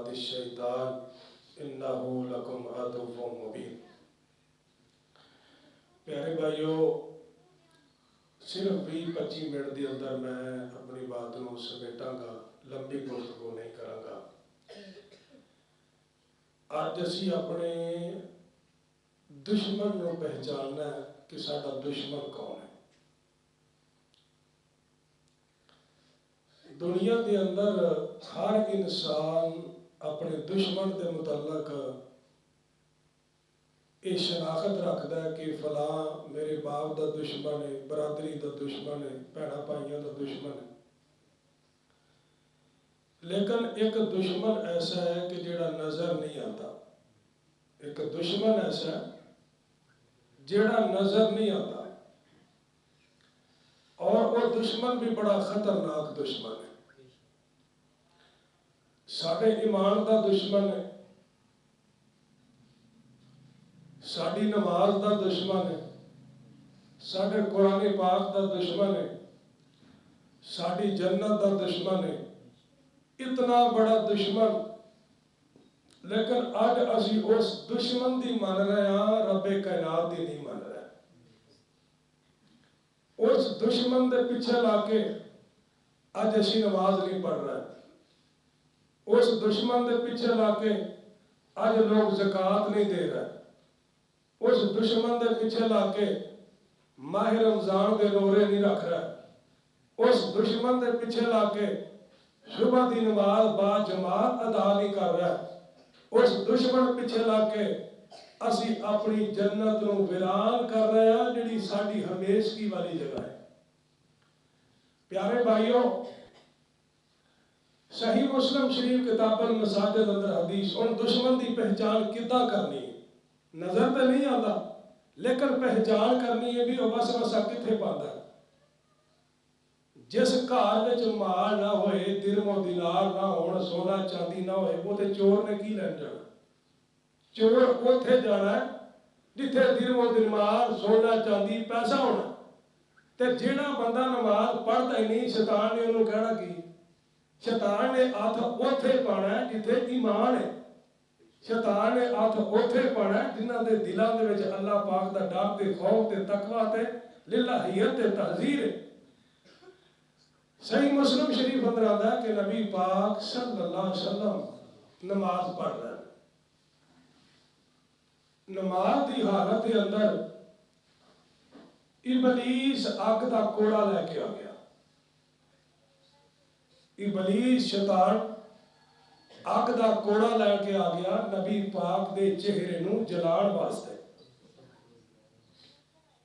بعد الشیطان انہو لکم عدو مبین۔ پیارے بھائیو، صرف 20-25 منٹ کے اندر میں اپنی بات کو سمیٹاں گا، لمبی گفتگو نہیں کراں گا۔ آج اسی اپنے دشمن کو پہچاننا ہے کہ ساڈا دشمن کون ہے۔ دنیا کے اندر ہر انسان اپنے دشمن کے متعلق یہ شناخت رکھتا ہے کہ فلاں میرے باپ دا دشمن ہے، برادری دا دشمن ہے، بھیڑا بھائیاں دا دشمن ہے۔ لیکن ایک دشمن ایسا ہے کہ جڑا نظر نہیں آتا۔ ایک دشمن ایسا ہے جڑا نظر نہیں آتا، اور وہ دشمن بھی بڑا خطرناک دشمن ہے۔ ساڈے ایمان دا دشمن ہے، ساڈی نماز دا دشمن ہے، ساڈے قرآن پاک دا دشمن ہے، ساڈی جنت دا دشمن ہے۔ اتنا بڑا دشمن، لیکن آج اسی اس دشمن دی مان رہے ہیں، رب کائنات دی نہیں مان رہے۔ اس دشمن دے پیچھے لا کے آج اسی نماز نہیں پڑھ رہے۔ اس دشمن دے پیچھے لا کے آج لوگ زکوٰۃ نہیں دے رہے۔ اس دشمن دے پیچھے لا کے ماہ رمضان دے روزے نہیں رکھ رہے۔ اس دشمن دے پیچھے لا کے صبح دی نماز با جماعت ادا نہیں کر رہا۔ اس دشمن پیچھے لا کے اسی اپنی جنت نو ویران کر رہے ہیں، جڑی ساڈی ہمیشگی والی جگہ ہے۔ پیارے بھائیوں، صحیح مسلم شریف کتاب المساجد اندر حدیث، ان دشمن دی پہچان کداں کرنی ہے؟ نظر تے نہیں آتا، لیکن پہچان کرنی ہے بھی وہ بس وسا کتھے پاندا ہے۔ جس گھر وچ مال نہ ہوئے، درم و دینار نہ ہون، سونا چاندی نہ ہوئے، وہ تے چور نے کی لین جانا؟ چور اوتھے جانا ہے جتھے درم و دینار، سونا چاندی، پیسہ ہونا۔ تے جیڑا بندہ نماز پڑھتا ہی نہیں، شیطان نے انہوں کہنا کی؟ شیطان نے ہاتھ اوتھے پانا ہے جتھے ایمان ہے۔ شیطان نے ہاتھ اوتھے پانا ہے جنہاں دے دلاں دے وچ اللہ پاک دا ڈر تے خوف تے تقویٰ تے للہیت تے تحذیر ہے۔ صحیح مسلم شریف اندر آتا ہے کہ نبی پاک صلی اللہ علیہ وسلم نماز پڑھ رہے ہیں۔ نماز دی حالت کے اندر ابلیس اگ دا کوڑا لے کے آ گیا۔ ابلیس شیطان اگ دا کوڑا لے کے آ گیا نبی پاک دے چہرے نو جلان واسطے۔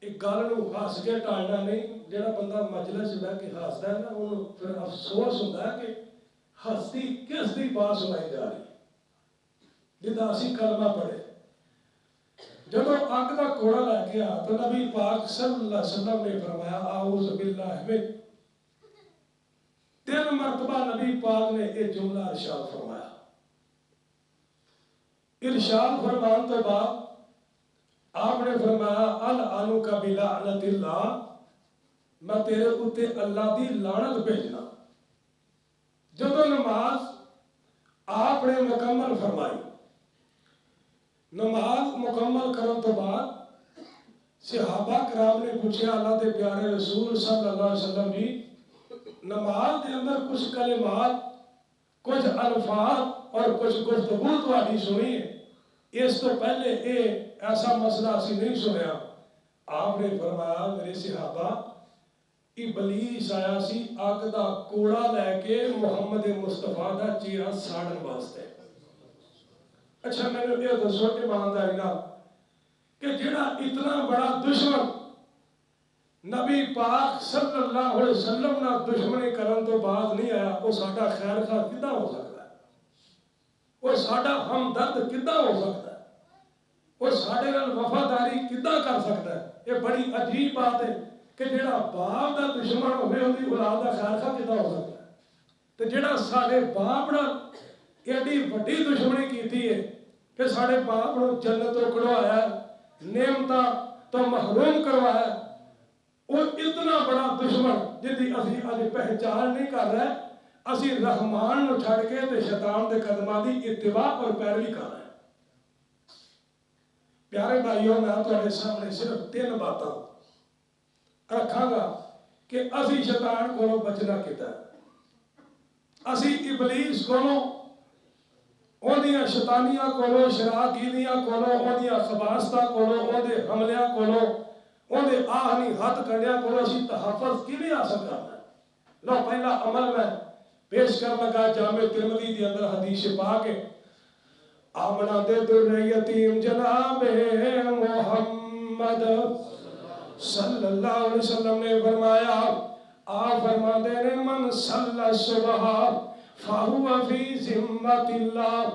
ایک گل نو ہس کے ٹالنا نہیں، جڑا بندہ مجلس بیٹھ کے ہسدا ہے نا، انہوں پھر افسوس ہوتا ہے کہ ہستی کس دی بات سنائی جا رہی جدا اسی کلمہ پڑھے۔ جب اگ دا کوڑا لے کے آ تو نبی پاک صلی اللہ علیہ وسلم نے فرمایا اعوذ باللہ من۔ 3 مرتبہ نبی پاک نے یہ جملہ ارشاد فرمایا۔ ارشاد فرمان تو بعد آپ نے فرمایا العنک بلعنت اللہ، میں تیرے اتے اللہ دی لعنت بھیجنا۔ جب نماز آپ نے مکمل فرمائی، نماز مکمل کرن تو بعد صحابہ کرام نے پوچھا اللہ دے پیارے رسول صلی اللہ علیہ وسلم بھی، نماز کے اندر کچھ کلمات، کچھ الفاظ اور کچھ گفتگو تہاڈی سنی ہے، اس تو پہلے ایسا مسئلہ اسی نہیں سنیا۔ آپ نے فرمایا میرے صحابہ، ابلیس آیا سی اگ دا کوڑا لے کے محمد مصطفیٰ دا چہرہ ساڑن واسطے۔ اچھا میں نے یہ دسو ایمانداری نال کہ جڑا اتنا بڑا دشمن نبی پاک صلی اللہ علیہ وسلم نہ دشمنی کرن تو بعد نہیں آیا، وہ ساڈا خیر خواہ کداں ہو سکتا ہے؟ وہ ساڈا ہمدرد کداں ہو سکتا ہے؟ وہ ساڈے نال وفاداری کداں کر سکتا ہے؟ یہ بڑی عجیب بات ہے کہ جڑا باپ دا دشمن ہوئے ان کی اولاد دا خیر خواہ کداں ہو سکتا ہے؟ تو جڑا ساڈے باپ نال ایڈی وڈی دشمنی کیتی ہے کہ ساڈے باپ نو جنت تو کڑوایا ہے، نعمتاں تو محروم کروایا ہے، وہ اتنا بڑا دشمن جدی اسی آج پہچان نہیں کر رہے، اسی رحمان نو چھڑ کے تے شیطان دے قدماں دی اتباع اور پیروی کر رہے ہیں۔ پیارے بھائیوں، میں تواڈے سامنے صرف 3 باتاں رکھاں گا کہ اسی شیطان کو بچنا کیتا ہے۔ اسی ابلیس کو اودیاں شیطانیاں کولو، شراکیلیاں کولو، اودیاں خباستاں کولو، اودے حملیاں کولو، اودے آہنی ہتھ کنڈیاں کولو اسی تحفظ کیویں حاصل کرنا ہے۔ لو پہلا عمل میں پیش کر لگا جامع ترمذی دی اندر حدیث پاک ہے، آمنہ دے در یتیم جناب محمد صلی اللہ علیہ وسلم نے فرمایا، آپ فرما دے رہے من صلی الصبح فَهُوَ فِي ذِمَّةِ اللَّهِ،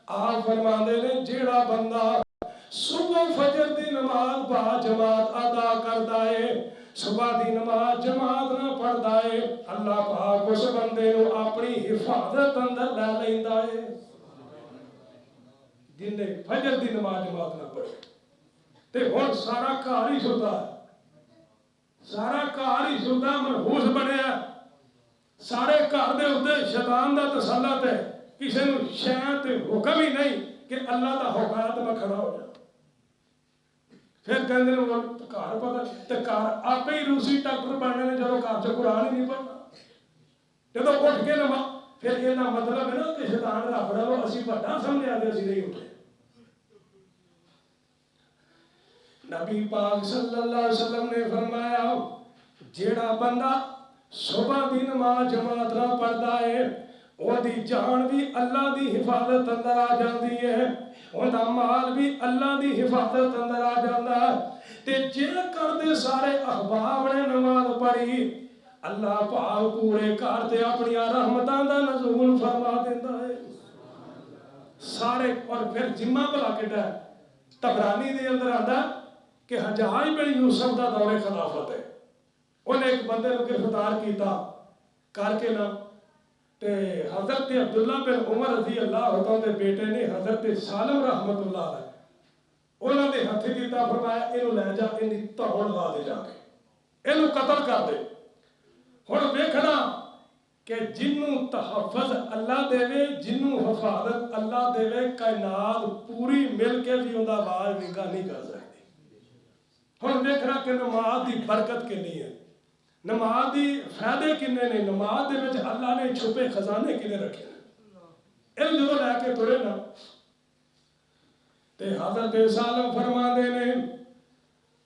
آپ فرما دے رہے جیڑا بندہ صبح فجر دی نماز با جماعت ادا کردا ہے، صبح دی نماز جماعت نہ پڑھدا ہے، اللہ پاک اس بندے نو اپنی حفاظت اندر لے لیندا ہے۔ جن نے فجر دی نماز جماعت نہ پڑھی تے ہن سارا گھر ہی سوتا ہے، سارا گھر ہی سوتا منحوس بنیا، سارے گھر دے اوتے شیطان دا تسلط ہے، کسی نو شاید حکم ہی نہیں کہ اللہ دا حکم ہے تو میں کھڑا ہو جاؤں۔ پھر کہندے نے وہ گھر پتہ تے گھر آپ ہی روسی ڈاکٹر بننے نے جدوں گھر چ قرآن ہی نہیں پڑھنا، جدوں اٹھ کے نماز، پھر یہ نہ مطلب ہے نا کہ شیطان رب نالوں اسی بڑا سمجھا دے اسی نہیں اٹھے۔ نبی پاک صلی اللہ علیہ وسلم نے فرمایا جیڑا بندہ صبح دی نماز جماعت نہ پڑھدا ہے وہ دی جان بھی اللہ دی حفاظت اندر آ جاندی ہے، وہ دا مال بھی اللہ دی حفاظت اندر آ جاندا ہے، تے جے کردے سارے احباب نے نماز پڑھی اللہ پاک پورے گھر تے اپنی رحمتاں دا نزول فرما دیندا ہے سارے۔ اور پھر ذمہ بلا کیڑا ہے، طبرانی دے اندر آندا کہ حجاج بن یوسف دا دور خلافت ہے، انہیں ایک بندے کو گرفتار کیتا کر کے نہ تے حضرت عبداللہ بن عمر رضی اللہ عنہ دے بیٹے نے حضرت سالم رحمت اللہ علیہ انہوں نے ہتھے دیتا، فرمایا انہوں لے جا انہی توڑ لا دے جا کے انہوں قتل کر دے۔ ہن ویکھنا کہ جنوں تحفظ اللہ دے وے، جنوں حفاظت اللہ دے وے، کائنات پوری مل کے بھی اوندا آواز نگاہ نہیں کر سکتی۔ ہن دیکھنا کہ نماز دی برکت کنی ہے، نماز دی فائدے کنے نے، نماز دے وچ اللہ نے چھپے خزانے کنے رکھے ہیں۔ علم جو لے کے ترے نا تے حضرت سالم فرما دے نے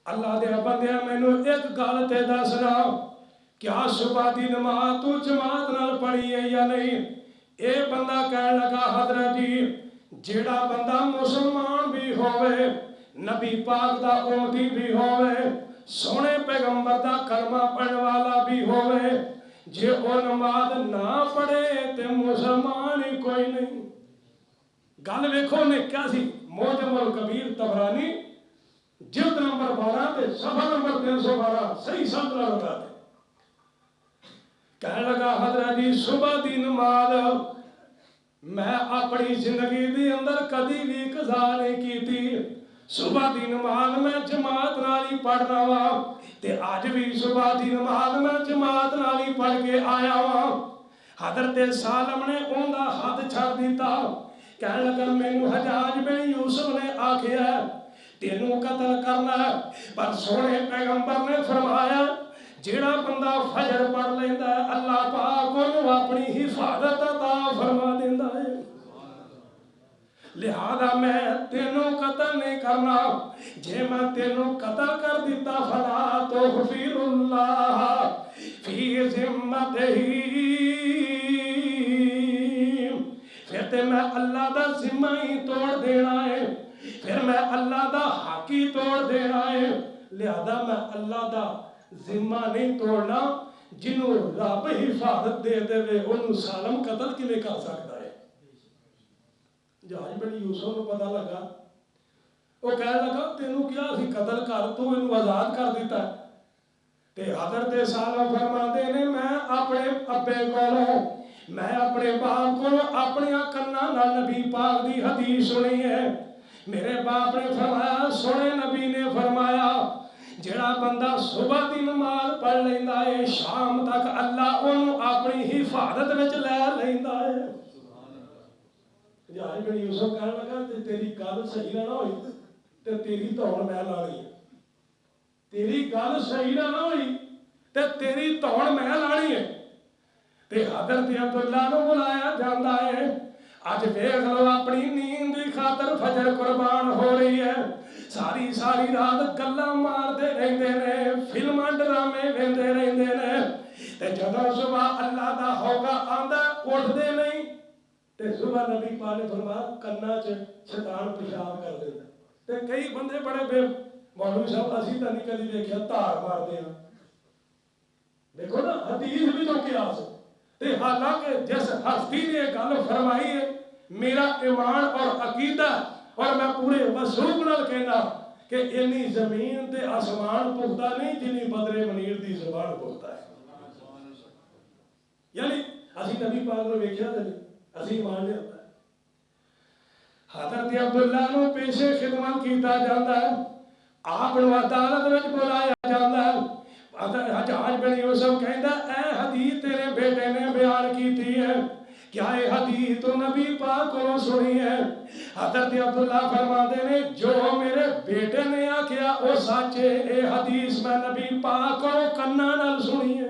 اللہ دے بندیا مینوں ایک گل تے دسنا، کیا صبح دی نماز تو جماعت نال پڑھی ہے یا نہیں؟ اے بندہ کہنے لگا حضرت جی جیڑا بندہ مسلمان بھی ہوئے، نبی پاک دا امتی بھی ہوئے، سونے پیغمبر دا کلمہ پڑھنے والا بھی ہوئے، جے وہ نماز نہ پڑھے تے مسلمان ہی کوئی نہیں۔ گل ویکھو نے کیا سی، معجم الکبیر طبرانی جلد نمبر 12 تے صفحہ نمبر 312 صحیح سند نال بتا دے۔ کہنے لگا حضرت جی صبح دی نماز میں اپنی زندگی دی اندر کدی بھی قضا نہیں کیتی، صبح دی نماز میں جماعت نال ہی پڑھنا وا تے اج بھی صبح دی نماز میں جماعت نال ہی پڑھ کے آیا وا۔ حضرت سالم نے اوندا ہاتھ چھڑ دیتا، کہنے لگا مینوں حجاج بن یوسف نے آکھیا تینوں قتل کرنا ہے، پر سونے پیغمبر نے فرمایا جیڑا بندہ فجر پڑھ لیندا ہے اللہ پاک انہوں اپنی حفاظت عطا فرما دیندا ہے، لہذا میں تینوں قتل نہیں کرنا، جے میں تینوں قتل کر دیتا فلا تغفر اللہ فی ذمتہ، پھر تے میں اللہ دا ذمہ ہی توڑ دینا ہے، پھر میں اللہ دا حق ہی توڑ دینا ہے، لہذا میں اللہ دا ذمہ نہیں توڑنا، جنہوں رب حفاظت دے دے وے انہوں سالم قتل کیویں کر سکتا ہے۔ حجاج بن یوسف کو پتہ لگا، وہ کہنے لگا تینوں کیا سی قتل کر تو انہوں آزاد کر دیتا ہے، تے حضرت سالم فرماندے نے میں اپنے ابے کولوں، میں اپنے باپ کو اپنے کنا نال نبی پاک دی حدیث سنی ہے، میرے باپ نے فرمایا سونے نبی نے فرمایا جڑا بندہ صبح دی نماز پڑھ لیندا ہے شام تک اللہ انہوں اپنی حفاظت وچ لے لیندا ہے۔ جہاز بن یوسف کہنے لگا تیری گل صحیح نہ ہوئی تے تیری توڑ میں لانی ہے، تیری گل صحیح نہ ہوئی تے تیری توڑ میں لانی ہے۔ تے حضرت عبداللہ نو بلایا جاندا ہے، اج دیکھ لو اپنی نیند دی خاطر فجر قربان ہو رہی ہے، ساری رات گلاں مارتے رہندے نے، فلماں ڈرامے ویندے رہندے نے، تے جدوں صبح اللہ دا ہوگا آندا اٹھدے نہیں، تے صبح نبی پاک نے فرمایا کنا چ شیطان پیشاب کر دیندا۔ تے کئی بندے بڑے بے مولوی صاحب اسی تا نہیں کدی دیکھیا تار مارتے ہیں، دیکھو نا حدیث بھی تو قیاس ہے۔ تے حالانکہ جس ہستی نے گل فرمائی ہے میرا ایمان اور عقیدہ اور میں پورے وثوق نال کہنا کہ انی زمین تے آسمان پختہ نہیں جنی بدر منیر دی زبان پختہ ہے۔ یعنی اسی نبی پاک نو ویکھیا تے اسی ایمان لے آتا ہے۔ حضرت عبداللہ نو پیشے خدمت کیتا جاندا ہے، آپ نو عدالت وچ بلایا جاندا ہے۔ حجاج بن یوسف کہندا اے حدیث تیرے بیٹے نے بیان کیتی ہے، کیا اے حدیث تو نبی پاک کو سنی ہے؟ حضرت عبداللہ فرماتے نے جو میرے بیٹے نے آکھیا او سچ ہے، اے حدیث میں نبی پاک کو کنا نال سنی ہے۔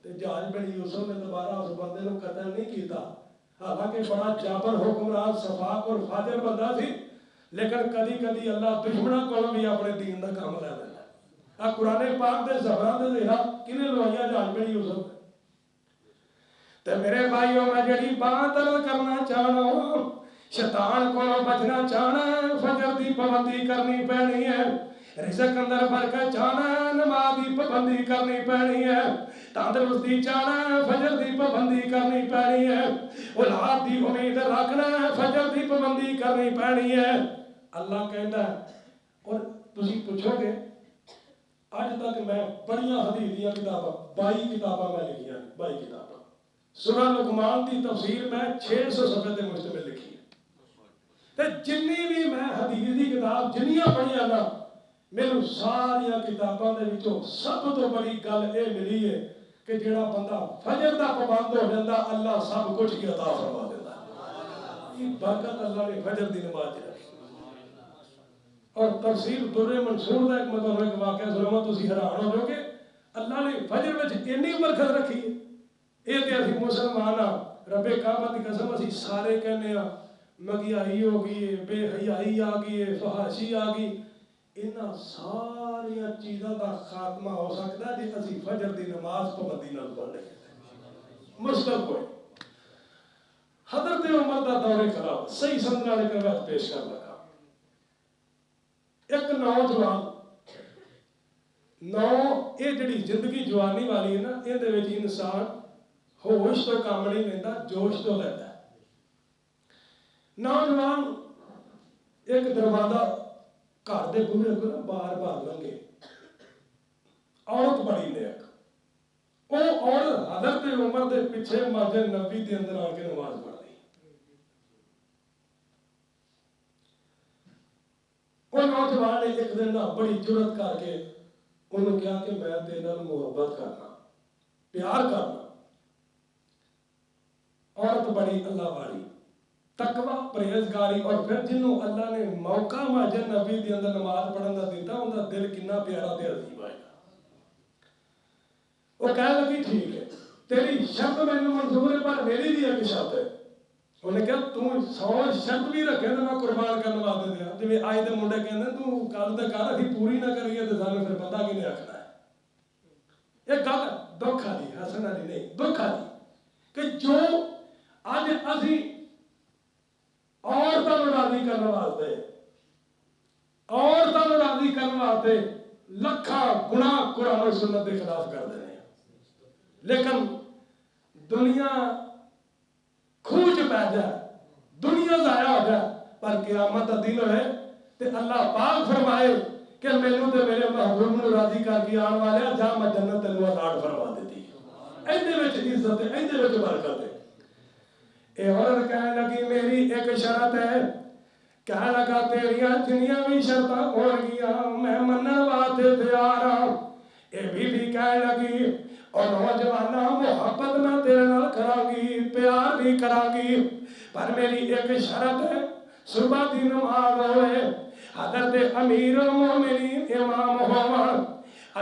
تے حجاج بن یوسف نے دوبارہ اس بندے کو قتل نہیں کیتا، حالانکہ بڑا جابر حکمران شفاق اور فاجر بندہ سی، لیکن کدی کدی اللہ دشمنوں کو بھی اپنے دین دا کام لے لینا۔ قرآن پاک دے زبراں دے دیکھا کنے لوائیاں حجاج بن یوسف تے میرے بھائیوں میں جڑی بات کرنا چاہنا ہوں، شیطان کو بچنا چاہنا ہے، فجر دی پابندی کرنی پینی ہے، رزق اندر برکت چاہنا ہے، نماز دی پابندی کرنی پینی ہے، تندرستی چاہنا ہے، فجر دی پابندی کرنی پینی ہے، اولاد دی امید رکھنا ہے، فجر دی پابندی کرنی پینی ہے۔ اللہ کہندا ہے اور تسی پوچھو گے آج تک میں بڑیاں حدیث دیاں کتاباں 22 کتاباں میں لکھیاں 22 کتاباں، سورہ لقمان دی تفسیر میں 600 صفحے تے مشتمل لکھی ہے، تے جنی بھی میں حدیث دی کتاب جنیاں پڑھیاں نا میرے ساریاں کتاباں دے وچوں سب تو بڑی گل اے ملی ہے کہ جڑا بندہ فجر دا پابند ہو جاندا اللہ سب کچھ کی عطا فرما دیندا ہے۔ یہ برکت اللہ نے فجر دی نماز رکھی۔ اور تفسیر در منصور دا ایک مطلب ایک واقعہ سناواں تسی حیران ہو جاؤ کہ اللہ نے فجر وچ اتنی برکت رکھی ہے۔ اے تے اسی مسلمان ہاں، رب کعبہ دی قسم اسی سارے کہنے ہاں مہنگائی ہو گئی ہے، بے حیائی آ گئی ہے، فحاشی آ گئی، انہاں ساریاں چیزاں دا خاتمہ ہو سکتا ہے جی اسی فجر دی نماز پابندی نال پڑھ لیں۔ مشکل کوئی حضرت عمر دا دور خراب صحیح سمجھنے والے کا وقت پیش کر لگا۔ ایک نوجوان یہ جڑی زندگی جوانی والی ہے نا یہ دے وچ انسان ہوش تو کام نہیں لینا جوش تو لیتا ہے۔ نوجوان ایک دروازہ گھر دے بوہے کو نا بار بار لنگے، عورت بڑی نیک، وہ عورت حضرت عمر دے پیچھے مسجد نبوی دے اندر آ کے نماز پڑھ رہی۔ وہ نوجوان نے ایک دن بڑی جرت کر کے انہوں نے کہا کہ میں تیرے نال محبت کرنا، پیار کرنا۔ عورت بڑی اللہ والی، تقوی، پرہیزگاری، اور پھر جنہوں اللہ نے موقع مسجد نبوی دے اندر نماز پڑھن دا دیتا ان دا دل کنا پیارا تے عجیب آئے گا۔ وہ کہنے لگی ٹھیک ہے تیری شرط میں منظور ہے پر میری بھی ایک شرط ہے۔ انہوں نے کہا تو 100 شرط بھی رکھے تو میں قربان کرنے واسطے دیا، جی آج دے منڈے کہندے تو گل تے کر اسی پوری نہ کریے تو سانوں پھر پتہ کی نہیں رکھنا ہے۔ ایک گل دکھ والی ہسن والی نہیں، دکھ والی کہ جو اج اسی عورتاں نوں راضی کرنے واسطے لکھاں گناہ قرآن و سنت کے خلاف کر دے ہیں، لیکن دنیا کھوج پہ جائے، دنیا ضائع ہو جائے، پر قیامت کا دن ہے تے اللہ پاک فرمائے کہ مینوں تے میرے محبوب نوں راضی کر کے آن والے جا میں جنت تینوں عطا فرما دیتی۔ ایندے وچ عزت ہے، ایندے وچ برکت ہے۔ اے عورت کہنے لگی میری ایک شرط ہے کہنے لگا تیریاں جنیاں بھی شرطاں ہو گیا میں منن واسطے تیار ہاں. اے بی بی کہنے لگی اور نوجوانہ محبت میں تیرے نال کراں گی پیار بھی کراں گی پر میری ایک شرط ہے صبح دی نماز ہوئے حضرت امیر المومنین امام ہومن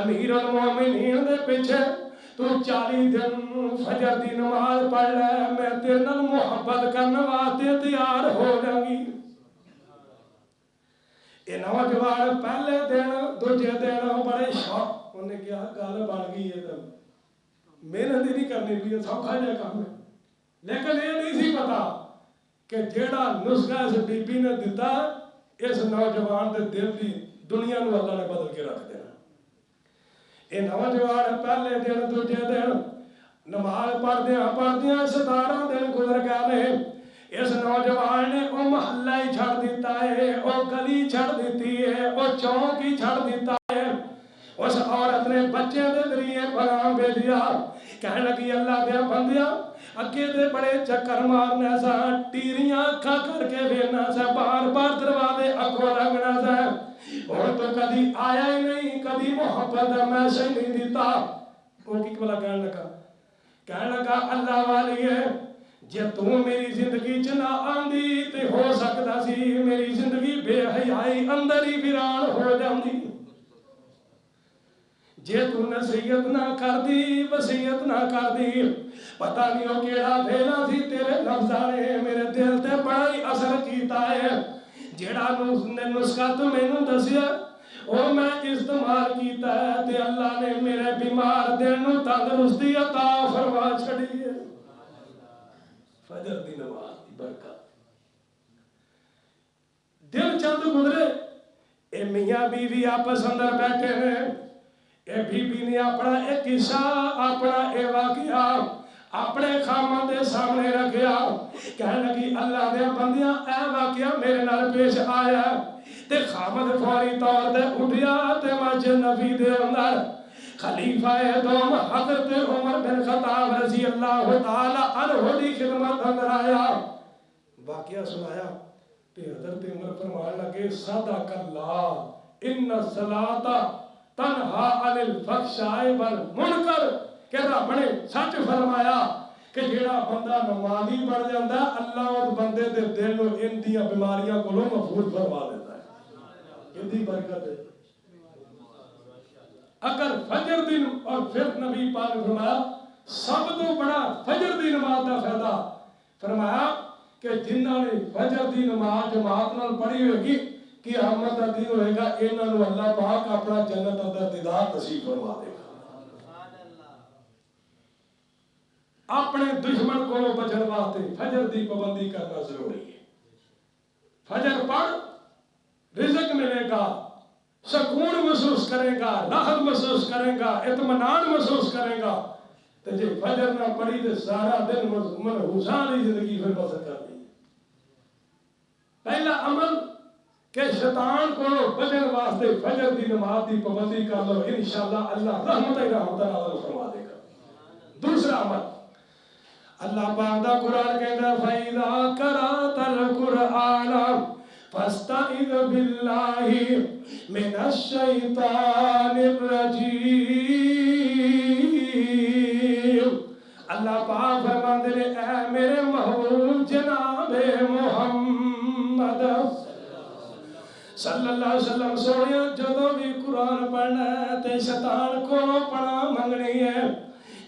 امیر المومنین دے پیچھے تو 40 دن فجر دی نماز پڑھ لے میں تیرے نال محبت کرنے واسطے تیار ہو جاں گی. یہ نوجوان پہلے دن دوجے دن بڑے شوق انہیں کیا گل بن گئی ہے تو محنت ہی نہیں کرنی بھی سوکھا جا کام ہے. لیکن یہ نہیں سی پتا کہ جیڑا نسخہ اس بی بی نے دیتا اس نوجوان دے دل دی دنیا نو اللہ نے بدل کے رکھ دینا. یہ نوجوان پہلے دن دوجے دن نماز پڑھدیاں 17 دن گزر گئے. اس نوجوان نے وہ محلہ ہی چھڑ دیتا ہے وہ گلی چھڑ دیتی ہے وہ چوک ہی چھڑ دیتا ہے. اس عورت نے بچے دے ذریعے پیغام بھیجیا کہنے لگی اللہ دے بندیا اگے دے بڑے چکر مارنے سا ٹیریاں کھا کر کے وینا سا بار بار دروازے اگوں لگنا سا اور تو کدی آیا ہی نہیں کدی محبت دا میسج نہیں دیتا. وہ کی بلا کہنے لگا اللہ والی ہے جے تو میری زندگی چ نہ آندی تے ہو سکتا سی میری زندگی بے حیائی اندر ہی ویران ہو جاندی. جے تو نصیحت نہ کر دی وصیت نہ کر دی پتہ نہیں ہو کیڑا بھیلا سی تیرے لفظاں نے میرے دل تے بڑا ہی اثر کیتا ہے. جیڑا نسخہ تو مینوں دسیا اور میں استعمال کیتا ہے تے اللہ نے میرے بیمار دل نو تندرستی عطا فرما چھڑی ہے. فجر دی نماز دی برکت دل چند گزرے اے میاں بیوی آپس اندر بیٹھے ہیں. اے بی بی نے اپنا ایک قصہ اپنا اے واقعہ اپنے خامن دے سامنے رکھیا کہنے لگی اللہ دے بندیاں اے واقعہ میرے نال پیش آیا تے خامن فوری طور تے اٹھیا تے مسجد نبی دے اندر خلیفہ دوم حضرت عمر بن خطاب رضی اللہ تعالی عنہ دی خدمت اندر آیا واقعہ سنایا تے حضرت عمر فرمان لگے صدق اللہ ان الصلاۃ تنہا عن الفحشاء والمنکر کہ رب نے سچ فرمایا کہ جیڑا بندہ نمازی بن جاندا ہے اللہ اس بندے دے دل نو ان دیاں بیماریاں کولوں محفوظ فرما دیتا ہے. کتنی برکت ہے. اگر فجر دن اور پھر نبی پاک نے فرمایا سب تو بڑا فجر دی نماز دا فائدہ فرمایا کہ جنہاں نے فجر دی نماز جماعت نال پڑھی ہوئے گی قیامت کا دن ہوئے گا انہاں نو اللہ پاک اپنا جنت اندر دیدار نصیب فرما دے گا. اپنے دشمن کو بچن واسطے فجر دی پابندی کرنا ضروری ہے. فجر پڑھ رزق ملے گا سکون محسوس کرے گا راحت محسوس کرے گا اطمینان محسوس کرے گا. تو جی فجر نہ پڑھی تو سارا دن منحوسان زندگی پھر بسر کرنی. پہلا عمل کہ شیطان کو بچن واسطے فجر دی نماز دی پابندی کر لو انشاءاللہ اللہ رحمت ہی رحمت نازل فرما دے گا. دوسرا عمل اللہ پاک دا قرآن کہتا ہے فَإِذَا قَرَأْتَ الْقُرْآنَ فَاسْتَعِذْ بِاللَّهِ مِنَ الشَّيْطَانِ الرَّجِيمِ. اللہ پاک فرماندے نے اے میرے محبوب جناب محمد صلی اللہ علیہ وسلم سونے جدوں بھی قرآن پڑھنا ہے تے شیطان کو پڑھا منگنی ہے.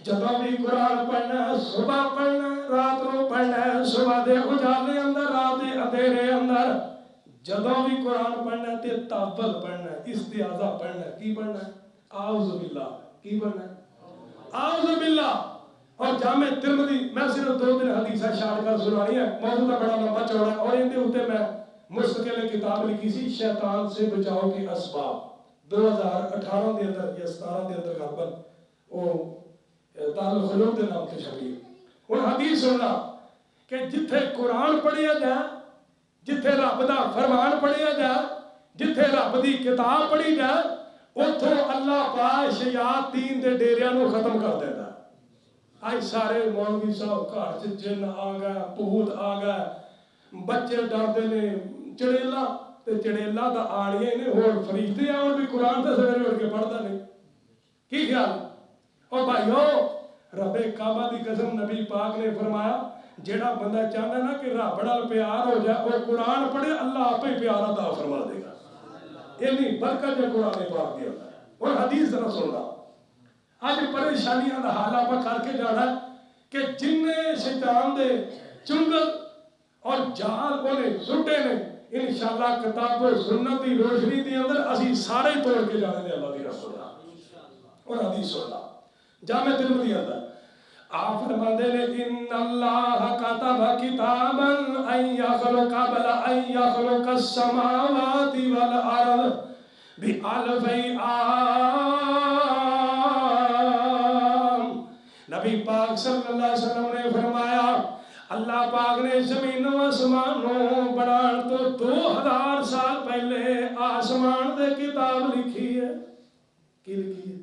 جدوں بھی قرآن پڑھنا ہے صبح پڑھنا ہے رات کو پڑھنا ہے صبح دے اجالے اندر رات دے اندھیرے اندر. جدوں بھی قرآن پڑھنا ہے تے تابل پڑھنا ہے استعاذہ پڑھنا ہے. کی پڑھنا ہے اعوذ باللہ. کی پڑھنا ہے اعوذ باللہ. اور جامع ترمذی میں صرف 2 دن حدیثیں شارٹ کر سنانی ہے موضوع کا بڑا لمبا چوڑا ہے اور ان کے اوپر میں مستقل کتاب لکھی سی شیطان سے بچاؤ کے اسباب 2018 دے اندر یا 17 دے اندر غالباً وہ تعلق خلوق دے نام سے چھپی. ہن حدیث سننا کہ جتھے قرآن پڑھیا جائے جتھے رب دا فرمان پڑھیا جائے جتھے رب دی کتاب پڑھی جائے اتھوں اللہ پاک شیاطین دے ڈیریاں نو ختم کر دیتا. آج سارے مولوی صاحب گھر چ جن آ گئے بھوت آ گئے بچے ڈردے نے چڑیلا تے چڑیلا دا آڑیاں نے اور فرشتے آن بھی قرآن تے سویرے اٹھ کے پڑھدا نہیں کی خیال اور بھائیو رب کعبہ دی قسم نبی پاک نے فرمایا جیڑا بندہ چاہتا نا کہ رب نال پیار ہو جائے اور قرآن پڑھے اللہ آپ ہی پیار عطا فرما دے گا اتنی برکت ہے قرآن پاک دی اور حدیث ذرا سننا آج پریشانیاں دا حال آپ کر کے جانا کہ جن شیطان دے چنگل اور جال انہیں سٹے نے انشاءاللہ کتاب و سنت دی روشنی دی اندر اسی سارے توڑ کے جانے دے اللہ دی رسول اور حدیث سننا جامع ترمذی اندر آپ فرماتے ہیں ان اللہ کتب کتابا ان یخلق قبل ان یخلق السماوات والارض بألف عام نبی پاک صلی اللہ علیہ وسلم نے فرمایا اللہ پاک نے زمین و آسمانوں بنان تو 2000 سال پہلے آسمان دے کتاب لکھی ہے کی لکھی ہے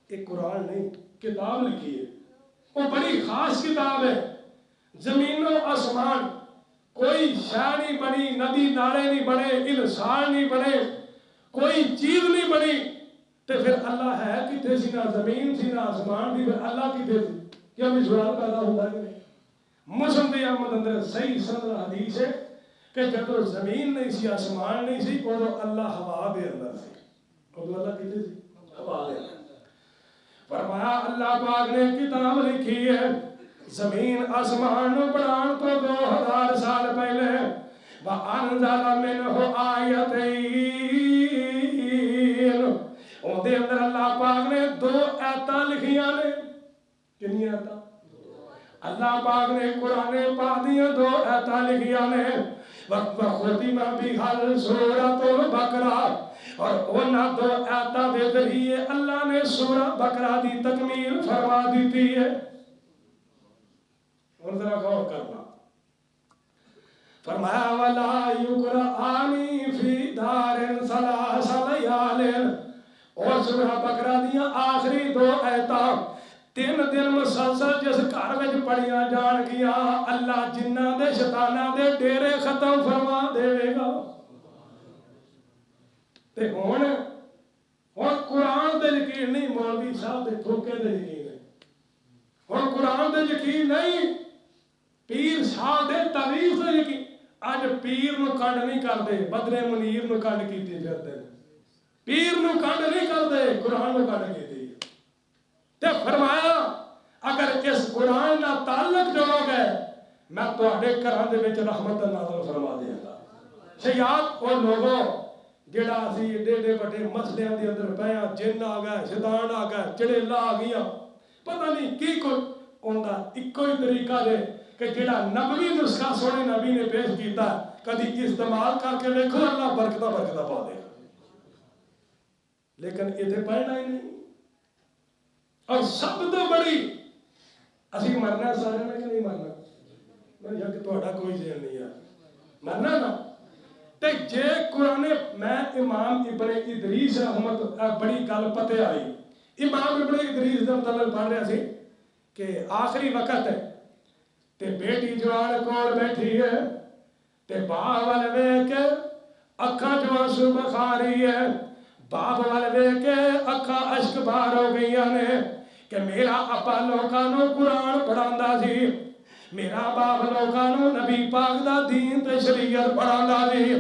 ایک قرآن نہیں کتاب لکھی ہے وہ بڑی خاص کتاب ہے زمین و آسمان کوئی شے نہیں بنی ندی نالے نہیں بنے انسان نہیں بنے کوئی چیز نہیں بنی تو پھر اللہ ہے کتنے سی نہ زمین سی نہ آسمان تھی پھر اللہ کتنے سی کیا بھی سوال پیدا ہوتا ہے کہ نہیں مسلم دی احمد اندر صحیح سند حدیث ہے کہ جب زمین نہیں سی آسمان نہیں سی اور اللہ ہوا دے اندر سی اور اللہ کتنے سی ہوا دے اندر فرمایا اللہ پاک نے کتاب لکھی ہے زمین آسمان بنان تو 2000 سال پہلے وَأَنزَلَ مِنْهُ آیَتَيْن ان دے اندر اللہ پاک نے 2 آیتاں لکھیاں نے کنی آیتاں اللہ پاک نے قرآن پاک دیاں 2 آیتاں لکھیاں نے وَخُتِمَ بِهَا سُورَةُ الْبَقَرَةِ اور انہاں 2 آیتاں دے ذریعے اللہ نے سورہ بقرہ دی تکمیل فرما دیتی ہے اور ذرا غور کرنا فرمایا وَلَا يُقْرَآنِ فِي دَارٍ ثَلَاثَ لَيَالٍ اور سورہ بقرہ دیا آخری 2 آیتاں 3 دن مسلسل جس گھر وچ پڑھیاں جان گیا اللہ جنہ دے شیطاناں دے ڈیرے ختم فرما دے گا تے ہن قرآن دے یقین نہیں مولوی صاحب دے ٹھوکے دے یقین ہے ہن قرآن دے یقین نہیں پیر صاحب دے تعویذ دے یقین اج پیر نو کنڈ نہیں کردے بدر منیر نو کنڈ کیتی پھردے پیر نو کنڈ نہیں کردے قرآن نو کنڈ کیتی تے فرمایا اگر اس قرآن نال تعلق جوڑو گے میں تواڈے گھراں دے وچ رحمت نازل فرما دیاں گا شیاد او لوگوں جڑا اسی ایڈے ایڈے بڑے مسئلے دے اندر پیا جن آ گئے شیطان آ گئے چڑیلا آ گیا پتہ نہیں کی کوئی اوندا اکو ہی طریقہ دے کہ جڑا نبوی نسخہ سونے نبی نے پیش کیتا کدی استعمال کر کے دیکھو اللہ برکتہ پا دے لیکن اتنے پڑھنا ہی نہیں اور سب تو بڑی اسی مرنا سارے میں کہ نہیں مرنا میں کہ تہاڈا کوئی ذہن نہیں ہے مرنا نا تے جے قرآن میں امام ابن ادریس رحمت بڑی گل پتے آئی امام ابن ادریس دے متعلق پڑھ رہا سی کہ آخری وقت ہے تے بیٹی جوان کول بیٹھی ہے تے باپ والے ویکھ کے اکھاں چوں آنسو بخاری ہے باپ والے ویکھ کے اکھاں اشک بار ہو گئیاں نے کہ میرا ابا لوکاں نوں قرآن پڑھاندا سی میرا باپ لوکاں نوں نبی پاک دا دین تے شریعت پڑھاندا سی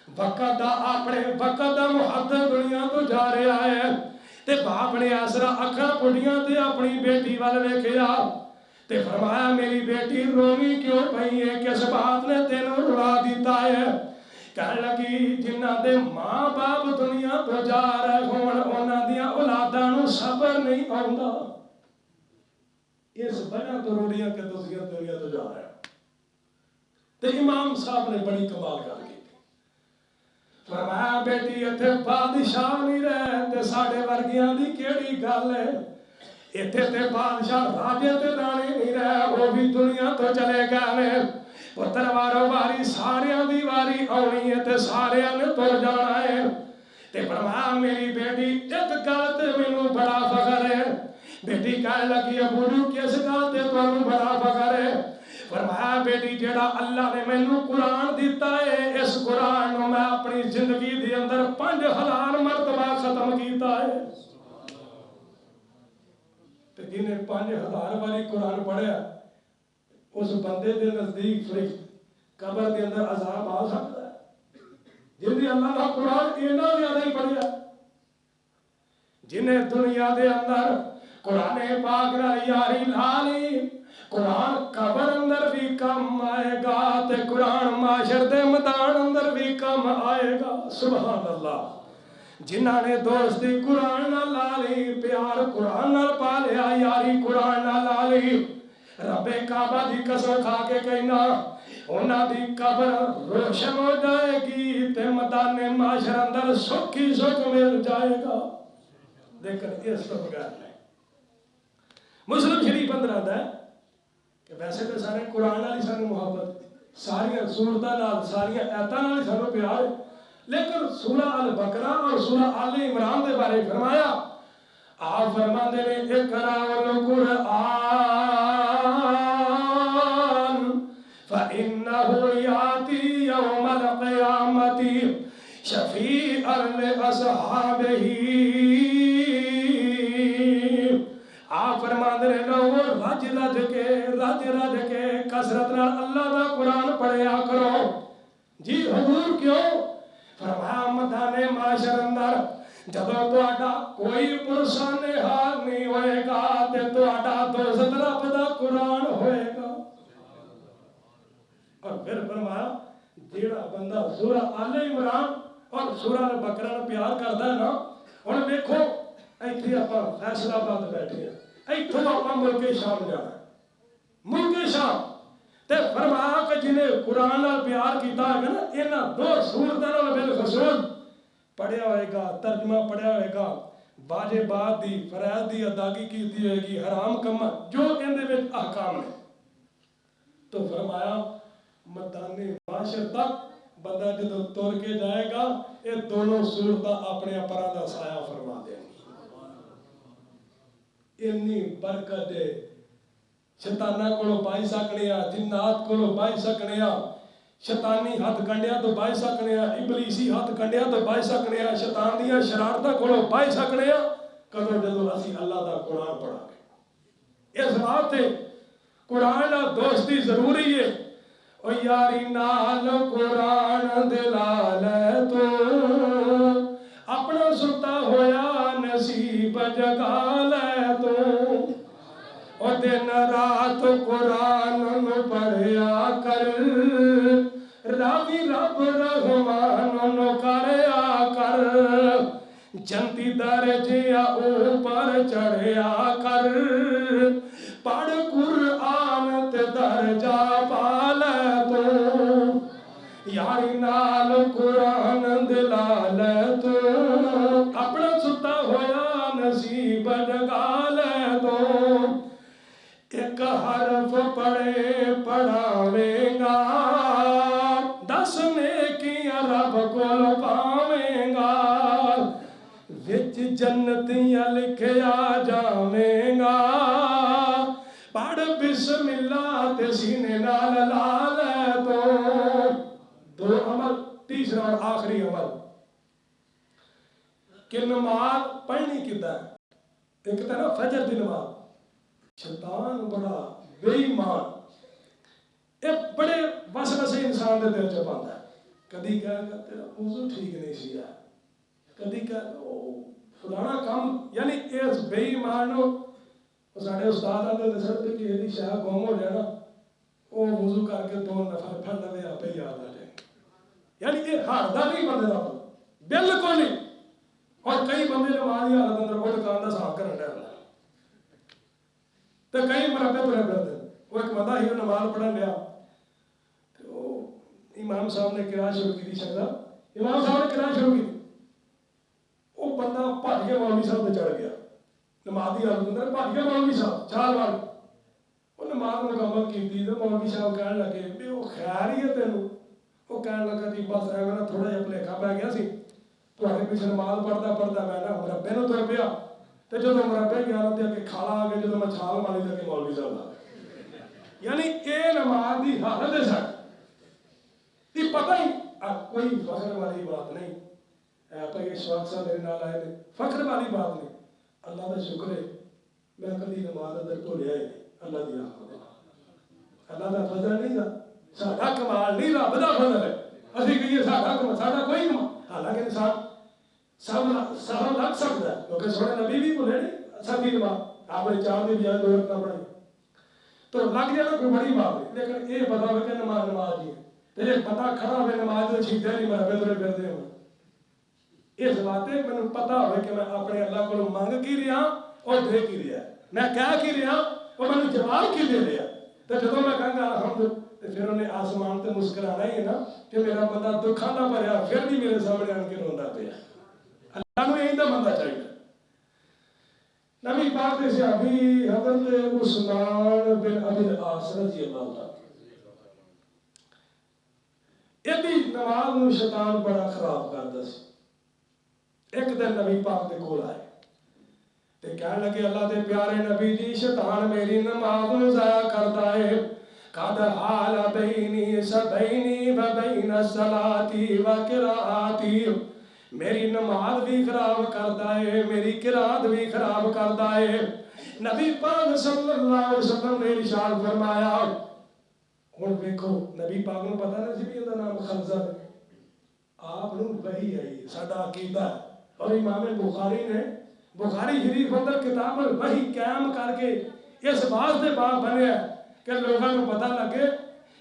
وقت دا اپنے وقت دا محدث دنیا تو جا رہا ہے تے باپ نے آسرا اکھاں پڑھیاں تے اپنی بیٹی وال ویکھیا تے فرمایا میری بیٹی رومی کیوں پئی ہے کس بات نے تینوں رلا دیتا ہے کہنے لگی جنہ دے ماں باپ دنیا تو جا رہے ہون انہاں دیاں اولاداں نوں صبر نہیں آوندا اس وجہ تو روڑیاں کہ دوسریاں دنیا تو جا رہے ہیں تے امام صاحب نے بڑی کمال کر کی فرمایا بیٹی اتھے بادشاہ نہیں رہے تے ساڑھے ورگیاں دی کیڑی گل ہے اتھے تے بادشاہ راجے تے رانے نہیں رہے وہ بھی دنیا تو چلے گئے پتر وارو واری ساریاں دی واری آنی ہے تے ساریاں نے تر جانا ہے تے فرمایا میری بیٹی ایک گل تے مینوں بڑا فخر ہے بیٹی کہنے لگی ابو کس گل تے تانوں بڑا فخر ہے فرمایا بیٹی جیڑا اللہ نے مینوں قرآن دیتا ہے اس قرآن نو میں اپنی زندگی دے اندر 5000 مرتبہ ختم کیتا ہے تے جنہیں 5000 والی قرآن پڑھیا اس بندے دے نزدیک فرشت قبر دے اندر عذاب آ سکتا ہے جن دی اللہ کا قرآن اتنا زیادہ ہی پڑھیا جنہیں دنیا دے اندر قرآن پاک نال یاری لالی قرآن قبر اندر بھی کم آئے گا تے قرآن معاشر دے میدان اندر بھی کم آئے گا سبحان اللہ جنہاں نے دوستی قرآن نال لالی پیار قرآن نال پا لیا یاری قرآن نال لالی رب کعبہ دی قسم کھا کے کہنا انہاں دی قبر روشن ہو جائے گی تے میدان معاشر اندر سکھ ہی سکھ مل جائے گا لیکن اس تو بغیر نہیں مسلم شریف اندر آتا ہے کہ ویسے تو سارے قرآن والی سانو محبت ساری سورتاں نال ساری آیاتاں نال سانو پیار ہے لیکن سورہ البقرہ اور سورہ آل عمران دے بارے فرمایا آپ فرماندے نے اقرا القرآن فإنه يأتي يوم القيامة شفيعا لأصحابه آپ فرماندے نے لوگو رج رج کے کثرت نال اللہ دا قرآن پڑھیا کرو جی حضور کیوں فرمایا میدان معاشر اندر جدوں تہاڈا کوئی پرسان حال نہیں ہوئے گا تے تہاڈا دوست رب دا قرآن ہوئے گا اور پھر فرمایا جیڑا بندہ سورہ آل عمران اور سورہ البقرہ نال پیار کردا ہے نا ہن دیکھو ایتھے اپاں فیصلہ آباد بیٹھے ہیں ایتھوں اپاں ملک شام جانا ملک شام تے فرمایا کہ جنہیں قرآن نال پیار کیتا ہے نا انہاں دو سورتاں نال بالخصوص پڑھیا ہوئے گا ترجمہ پڑھیا ہوئے گا واجبات دی فرائض دی ادائیگی کیتی ہوئے گی حرام کم جو ان دے وچ احکام نے تو فرمایا میدان معاشر تک بندہ جدو تر کے جائے گا یہ دونوں صورتاں اپنے پراں دا سایہ فرما دیں انی برکت ہے شیطانہ کو بائی سکنے جنات کو بائی سکنے شیطانی ہاتھ کنڈیا تو بائی سکنے ابلیسی ہاتھ کنڈیا تو بائی سکنے شیطان دیا شرارتہ کو بائی سکنے کدو جدو اسی اللہ دا قرآن پڑھا گے اس بات ہے قرآن دوستی ضروری ہے او یاری نال قرآن دلال تو اپنا ستا ہویا نصیب جگا لے تو اور دن رات قرآن پڑھیا کر راوی رب رحمان کریا کر جنتی درجیا اوپر چڑھیا کر پڑھ قرآن تے درجہ پا لے تو یاری نال قرآن دلا لے تو اپنا ستا ہویا نصیب جگا لے تو ایک حرف پڑھے پڑھاویں گا 10 نیکیاں رب کول پاویں گا وچ جنتیاں لکھیا جاویں گا پڑھ بسم اللہ تے سینے نال لا لے تو دو عمل تیسرا اور آخری عمل کہ نماز پڑھنی کدھا ہے ایک طرح فجر دی نماز شیطان بڑا بے ایمان ایک بڑے وسوسے انسان دے دل چ پاندا ہے کدی کہے گا تیرا وضو ٹھیک نہیں سی ہے کدی کہے فلانا کام یعنی اس بے ایمان نو ساڈے استاد آندے دستے کہ ایدی شاہ گم ہو جائے نا وہ وضو کر کے 2 نفل پڑھ لے آپ ہی یاد آ جائے یعنی یہ ہاردا نہیں بندے دا بالکل نہیں اور کئی بندے نماز کی حالت اندر وہ دکان کا صاف کرن ڈے تو کئی مربے ترے پھرتے وہ ایک بندہ ہی نماز پڑھن لیا امام صاحب نے قرات شروع کی شکدا امام صاحب نے قرات شروع کی وہ بندہ بھج کے مولوی صاحب تے چڑھ گیا نماز کی حالت اندر بھج کے مولوی صاحب چال مار وہ نماز مکمل کی تو مولوی صاحب کہنے لگے بھی وہ خیر ہی ہے تینوں وہ کہنے لگا جی بس رہ میرا تھوڑا جہا بھلیکھا پی گیا سی تھوڑے پیچھے نماز پڑھتا میں نا مربے نو تر پیا تو جب مربے گیا نا کہ کھالا آ گیا جب میں چھال ماری تو کہ مولوی صاحب یعنی یہ نماز کی حالت ہے ساری پتہ ہی کوئی فخر والی بات نہیں. بھائی اشفاق صاحب میرے نال آئے نے فخر والی بات نہیں. اللہ کا شکر ہے میں کبھی نماز اندر بھولیا ہی نہیں. اللہ کی رحمت اللہ کا فضل نہیں تھا ساڈا کمال نہیں رب کا فضل ہے. اسی کہیے ساڈا کوئی کمال حالانکہ انسان سب لگ سکتا ہے کیونکہ سونے نبی بھی بولے نہیں سبھی نماز آپ نے 4 کی بجائے 2 رکعت پڑھائی تو لگ جانا کوئی بڑی بات ہے. لیکن یہ پتا ہو کہ نماز ہی ہے تو یہ پتا کھڑا ہوئے نماز تو چھیتے نہیں میں بندرے پھرتے ہوں. اس بات ہے میں پتا ہوئے کہ میں اپنے اللہ کو منگ کی رہا اور دے کی رہا میں کہہ کی رہا اور میں جواب کی دے رہا. تو جب میں کہوں گا الحمد تو پھر انہیں آسمان تے مسکرانا ہی ہے نا کہ میرا بندہ دکھاں نہ بھریا پھر بھی میرے سامنے آن کے روندا پیا. اللہ نے یہی تو بندہ چاہیے. نبی پاک سے صحابی حضرت عثمان بن ابی العاص رضی اللہ عنہ ایدی نماز نو شیطان بڑا خراب کردا سی. ایک دن نبی پاک دے کول آئے تے کہنے لگے اللہ دے پیارے نبی جی شیطان میری نماز نو ضائع کردا ہے. قد حال بینی سبینی و بین الصلاۃ و قراءتی میری نماز بھی خراب کردا ہے میری قرات بھی خراب کردا ہے. نبی پاک صلی اللہ علیہ وسلم نے ارشاد فرمایا ہن دیکھو نبی پاک نو پتہ نہیں سی بھی ایندا نام خنزہ ہے. آپ نو وحی آئی ساڈا عقیدہ ہے اور امام بخاری شریف اندر کتاب وحی قائم کر کے اس واسطے باب بنیا کہ لوگوں کو پتہ لگے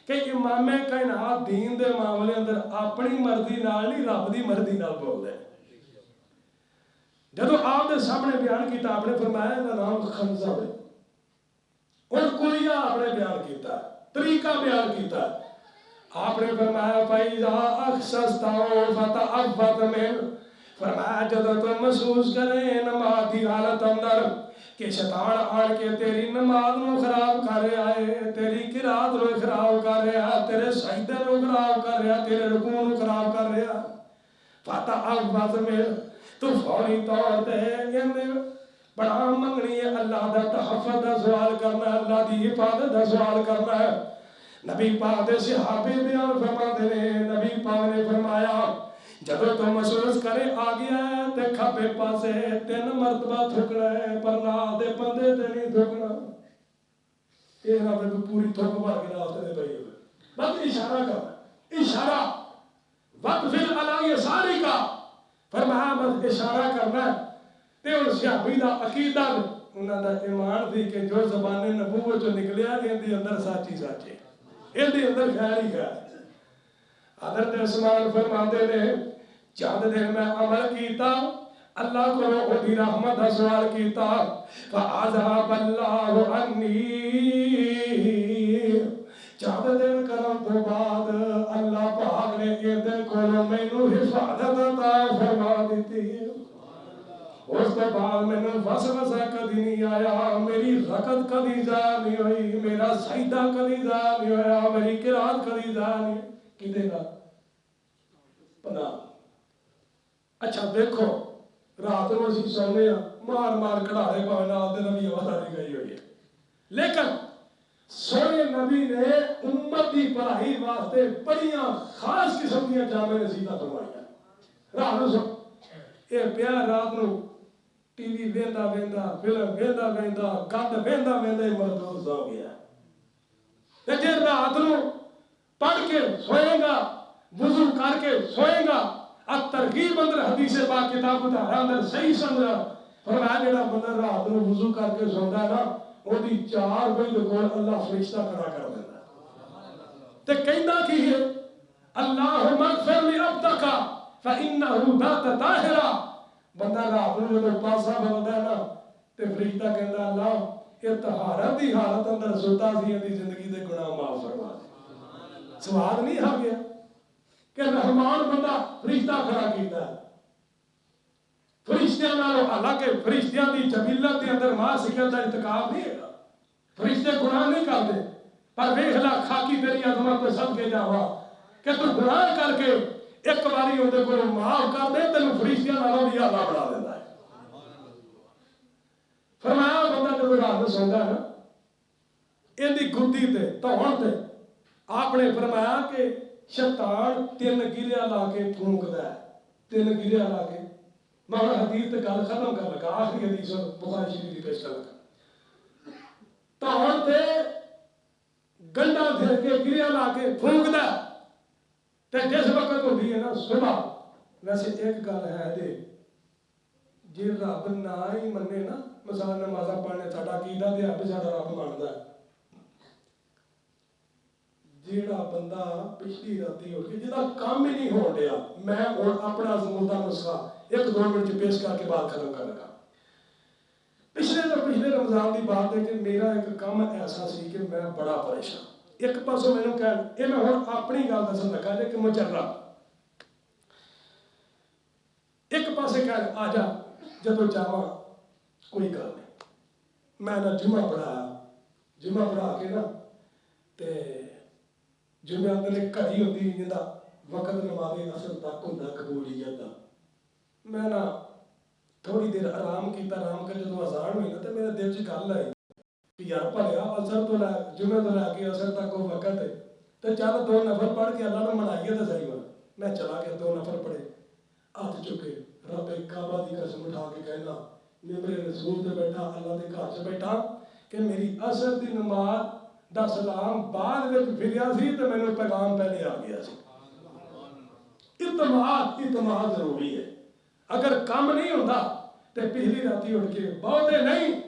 کہ امام کائنات دین دے معاملے اندر اپنی مرضی نال نہیں رب دی مرضی نال بول رہے. جدو آپ نے سامنے بیان کیتا آپ نے فرمایا کہ نام خنزہ ہے اور کلیہ آپ نے بیان کیتا طریقہ بیان کیتا. آپ نے فرمایا فَإِذَا أَخْسَسْتَهُ فَتَعَبَّدْ مِنْ فرمایا جدو تم محسوس کریں نماز دی حالت اندر کہ شیطان آن کے تیری نماز نو خراب کر رہا ہے تیری قرات نو خراب کر رہا تیرے سجدے نو خراب کر رہا تیرے رکوع نو خراب کر رہا فتعوذ من تو فوری طور تے بڑا منگنی ہے اللہ دا تحفظ دا سوال کرنا اللہ دی حفاظت دا سوال کرنا ہے. نبی پاک دے صحابی بیان فرماتے ہیں نبی پاک نے فرمایا جدو تم محسوس کرے آ گیا ہے تے کھبے پاسے 3 مرتبہ تھکنا ہے پر نال دے بندے تے نہیں تھکنا. یہ رب نے پوری تھک بھر کے راستے دے پئی ہوئے بس اشارہ کرنا اشارہ وقت فل علی ساری کا فرمایا بس اشارہ کرنا ہے. تے ان صحابی دا عقیدہ انہاں دا ایمان سی کہ جو زبان نبوت جو نکلیا ان دے اندر سچی سچے ان دے اندر خیر ہی خیر. حضرت عثمان فرماتے نے چند دن میں عمل کیتا اللہ کو اودی رحمت دا سوال کیتا فعذاب اللہ عنی چند دن کرن تو بعد اللہ پاک نے اندر کو مینوں حفاظت عطا فرما دیتی. اس کے بعد میں نے وسوسہ کدی نہیں آیا میری رکعت کدی ضائع نہیں ہوئی میرا سجدہ کدی ضائع نہیں ہویا میری قرات کدی ضائع نہیں کدے نہ پناہ. اچھا دیکھو رات نو اسی سونے مار مار کڑاڑے پاوے نال دے نبی آواز گئی ہوئی ہے لیکن سونے نبی نے امت دی بھلائی واسطے بڑیاں خاص قسم دی جامع نصیحتاں فرمائیاں. رات نو یہ پیار رات نو ٹی وی ویندا ویندا فلم ویندا ویندا گند ویندا ویندا ہی مردود ہو گیا. تے جے رات نو پڑھ کے سوئے گا وضو کر کے سوئے گا ترغیب اندر حدیث پاک کتاب اتارا اندر صحیح سمجھا فرمایا جڑا بندہ رات نو وضو کر کے سوندا ہے نا اودی 4 بجے کول اللہ فرشتہ کھڑا کر دیندا تے کہندا کی ہے اللہم اغفر لعبدک فانه بات طاہرا. بندہ رات نو جدوں پاسا بولدا ہے نا تے فرشتہ کہندا اللہ یہ طہارت دی حالت اندر سوتا سی دی زندگی دے گناہ معاف فرما دے. سوال نہیں آ گیا کہ رحمان بندہ فرشتہ کھڑا کیتا ہے فرشتیاں نالوں حالانکہ فرشتیاں دی جبلت دے اندر معصیت دا ارتکاب نہیں ہے فرشتے گناہ نہیں کرتے پر ویکھ لا خاکی تیری عظمت تے صدقے جاواں کہ تو گناہ کر کے ایک باری اندے کو معاف کر دے تینوں فرشتیاں نالوں بھی اعلیٰ بنا دیتا ہے. فرمایا بندہ جب رات میں سوندا ہے نا ਇਹਦੀ ਗੁੱਦੀ ਤੇ ਧੌਣ ਤੇ آپ نے فرمایا کہ شیطان 3 گریا لا کے پھونکدا ہے 3 گریا لا کے میں حدیث تے گل ختم کر لگا آخری حدیث بخاری شریف دی پیش کر لگا تہون تے گنڈا پھر کے گریا لا کے پھونکدا تے جس وقت ہوندی ہے نا صبح ویسے ایک گل ہے جی رب نہ ہی منے نا مثلا نمازاں پڑھنے ساڈا عقیدہ تے اب ساڈا رب مندا ہے جیڑا بندہ پچھلی راتی اٹھ کے جدا کام ہی نہیں ہو رہا میں اور اپنا زمودہ نسخہ 1-2 منٹ پیش کر کے بات ختم کر لگا پچھلے رمضان کی بات ہے کہ میرا ایک کام ایسا سی کہ میں بڑا پریشان ایک پاسوں میں نے کہا یہ میں ہوں اپنی گل دسن لگا جی کہ مچرا ایک پاسے کہہ آ جا جدو جاواں کوئی گل نہیں میں نہ جمعہ پڑھا کے نا تے جمعے اندر ایک گھڑی ہوتی جہاں وقت نماز اصل تک ہوتا قبولیت کا میں نا تھوڑی دیر آرام کیتا آرام کر جدو اذان ہوئی نا تو میرے دل چ گل آئی کہ یار بھلیا اثر تو جمعے تو لے کے اثر تک وہ وقت ہے تو چل 2 نفر پڑھ کے اللہ نے منائیے تو صحیح بنا میں چلا گیا 2 نفر پڑھے ہاتھ چکے رب کعبہ دی قسم اٹھا کے کہنا میرے رسول تے بیٹھا اللہ دے گھر چ بیٹھا کہ میری اثر دی نماز دا سلام بعد میں پھریا سی تو میں نے پیغام پہلے آ گیا سی اعتماد ضروری ہے اگر کام نہیں ہوتا تو پچھلی راتی اٹھ کے بہتے نہیں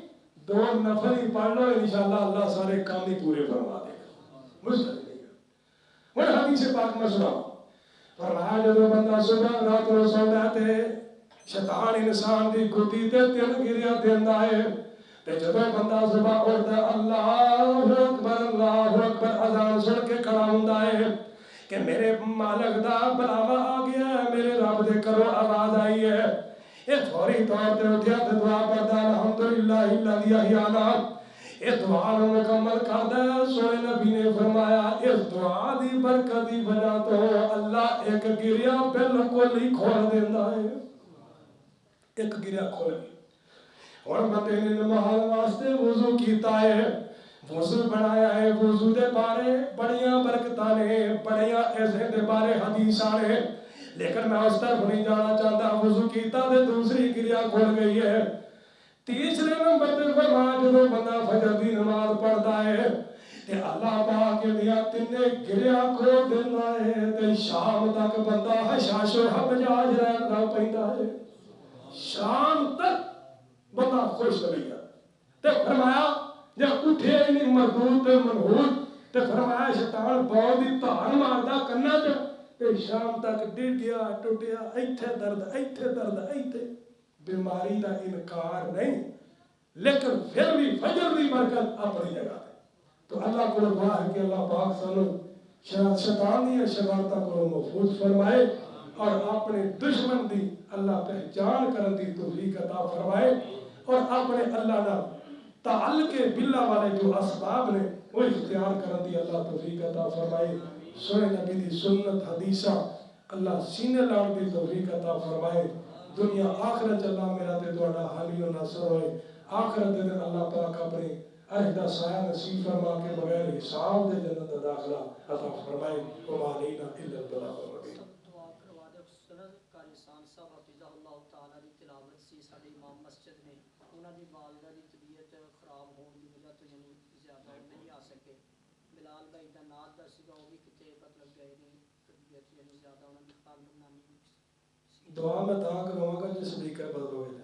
2 نفر ہی پڑھ لو انشاءاللہ اللہ سارے کام ہی پورے فرما دے گا مشکل نہیں ہے ہوں حدیث پاک میں سناؤ فرمایا جدو بندہ صبح رات کو سوندا تے شیطان انسان دی گدی تے 3 گریا دیندا ہے تے جدو بندہ صبح اٹھدا اللہ اکبر اذان سن کے کھڑا ہوندا ہے کہ میرے مالک دا بلاوا آ گیا ہے میرے رب دے کرو آواز آئی ہے یہ فوری طور تے اٹھیا تے دعا پڑھدا الحمدللہ الذی احیانا یہ دعا نو مکمل کردا ہے سونے نبی نے فرمایا اس دعا دی برکت دی وجہ تو اللہ ایک گریا بالکل ہی کھول دیندا ہے ایک گریا کھول گیا اور بندے نے نماز واسطے وضو کیتا ہے وضو بنایا ہے وضو دے بارے بڑیاں برکتاں نے بڑیاں ایسے دے بارے حدیثاں نے لیکن میں اس طرف نہیں جانا چاہتا وضو کیتا تے دوسری گریا کھل گئی ہے تیسرے نمبر تے فرمایا جدو بندہ فجر دی نماز پڑھدا ہے تے اللہ پاک دیا 3 گریا کھول دیندا ہے تے شام تک بندہ حشاش و حبجاج رہندا پیندا ہے شام تک بندہ خوش رہی ہے تے فرمایا جب اٹھے نہیں مردود تے منحوس تے فرمایا شیطان بہت ہی دھار ماردا کنا چ تے شام تک ڈر گیا ٹوٹیا ایتھے درد ایتھے بیماری دا انکار نہیں لیکن پھر بھی فجر دی برکت اپنی جگہ ہے تو اللہ کو دعا ہے کہ اللہ پاک سانو شیطان دی شرارتاں کو محفوظ فرمائے اور اپنے دشمن دی اللہ پہچان کرن دی توفیق عطا فرمائے اور اپنے اللہ نال تعلق باللہ والے جو اسباب نے وہ اختیار کرن دی اللہ توفیق عطا فرمائے سونے نبی دی سنت حدیثہ اللہ سینے لاؤ دی توفیق عطا فرمائے دنیا آخرت اللہ میرا تے تہاڈا حامی و ناصر ہوئے آخرت دے دن اللہ پاک اپنے عہدہ سایہ نصیب فرما کے بغیر حساب دے جنت داخلہ عطا فرمائے وما علینا الا البلاغ المبین دعا کروا دے سند قاری سان صاحب حفظہ اللہ تعالی دی تلاوت سی ساڈے امام مسجد نے انہاں دی والدہ دی طبیعت خراب ہون دی وجہ تو یعنی زیادہ نہیں آ سکے بلال بھائی دا نات دا سیگا وہ بھی کتے مطلب گئے نہیں طبیعت یعنی زیادہ انہاں دی خال نامی دعا میں تا کرواں گا جس سپیکر بدل ہوئے تھے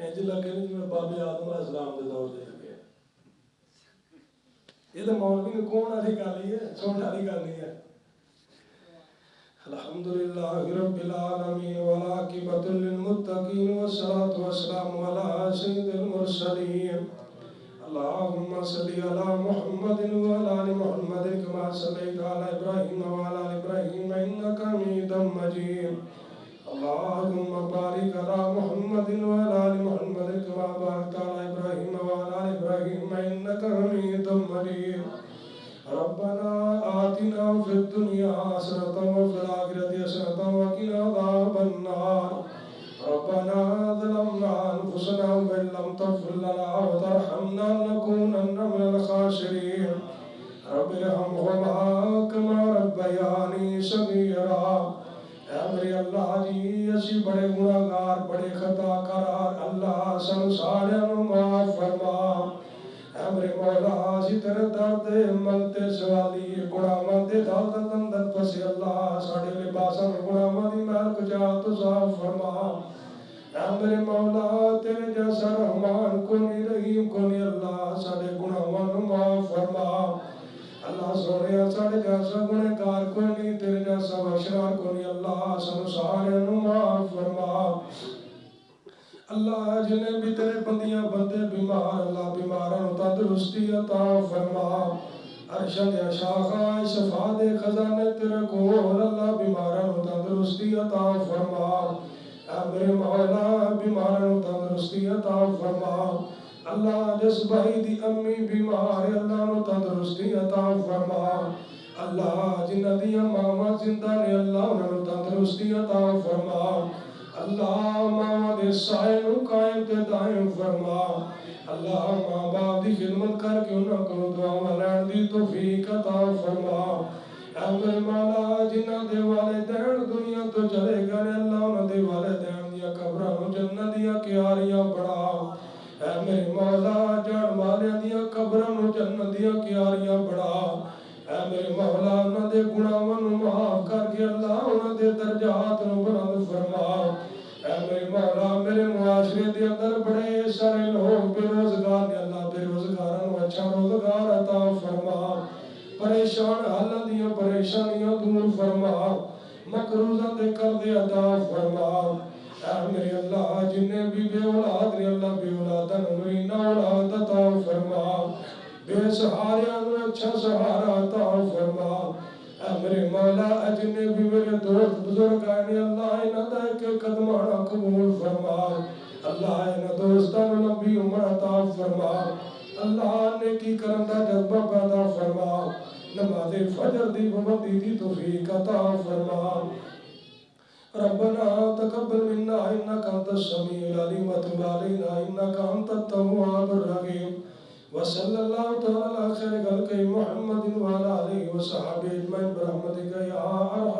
انج لگے نہیں جویں بابے آدم علیہ السلام دے دور دے لگے یہ تو مولوی نے کون والی گل ہی ہے سن والی گل نہیں ہے الحمدللہ رب العالمین والعاقبۃ للمتقین والصلاۃ والسلام علی سید المرسلین اللهم صل على محمد وعلى ال محمد كما صليت على ابراهيم وعلى ال ابراهيم انك حميد مجيد اللهم بارك على محمد وعلى ال محمد كما باركت على ابراهيم وعلى ال ابراهيم انك حميد مجيد ربنا آتنا في الدنيا حسنة وفي الآخرة حسنة وقنا عذاب النار ربنا ظلمنا أنفسنا وإن لم تغفر لنا وترحمنا لنكونن سانو ساریاں نوں معاف فرما اے میرے مولا اسی تیرے در دے منگتے سوالی گناہاں دے دالت اندر پھسے اللہ ساڈے لباساں گناہاں دی محل کجا تو صاف فرما اے میرے مولا تیرے جیسا رحمان کو نہیں رحیم کو نہیں اللہ ساڈے گناہاں نوں معاف فرما اللہ سونے ساڈے جیسا گنہگار کوئی نہیں تیرے جیسا بخشنہار کوئی نہیں اللہ سانو ساریاں نوں معاف فرما اللہ جنہیں بھی تیرے بندیاں بندے بیمار اللہ بیماراں تندرستی عطا فرما ارشد شاخہ شفا دے خزانے تیرے کول اللہ بیماراں تندرستی عطا فرما اے میرے مولا بیماراں تندرستی عطا فرما اللہ جس بھائی دی امی بیمار ہے اللہ نو تندرستی عطا فرما اللہ جنہ دیاں ماواں زندہ نے اللہ انہاں تندرستی عطا فرما اللہ ماں دے سائے نو قائم تے دائم فرما اللہ ماں باپ دی خدمت کر کے انہاں کو دعا لین دی توفیق عطا فرما اے میرے مولا جنہاں دے والدین دنیا تو چلے گئے اللہ انہاں دے والدین دیاں قبراں نوں جنت دیاں کیاریاں بڑھا اے میرے مولا جان والیاں دیاں قبراں نوں جنت دیاں کیاریاں بڑھا اے میرے مولا انہاں دے گناہاں نوں معاف کر کے اللہ انہاں دے درجات نوں بلند فرما اے میرے مولا میرے معاشرے دے اندر بڑے سارے لوگ بے روزگار نے اللہ بے روزگاراں نوں اچھا روزگار عطا فرما پریشان حالاں دیاں پریشانیاں دور فرما مقروضاں دے قرضے عطا فرما اے میرے اللہ جنہیں بھی بے اولاد نے اللہ بے اولاداں نوں اولاد عطا فرما بے سہاریاں نوں اچھا سہارا عطا فرما اے میرے مولا جنہیں بھی میرے دوست بزرگ آئے نے اللہ انہاں دا ایک قدمانہ قبول فرما اللہ انہاں دوستاں نوں لمبی عمر عطا فرما اللہ نیکی کرن دا جذبہ پیدا فرما نماز فجر دی پابندی دی توفیق عطا فرما ربنا تقبل منا انك انت السميع العليم وتب علينا انك انت التواب الرحيم وصلى الله تعالى على خير خلق محمد وعلى اله وصحبه اجمعين برحمتك يا ارحم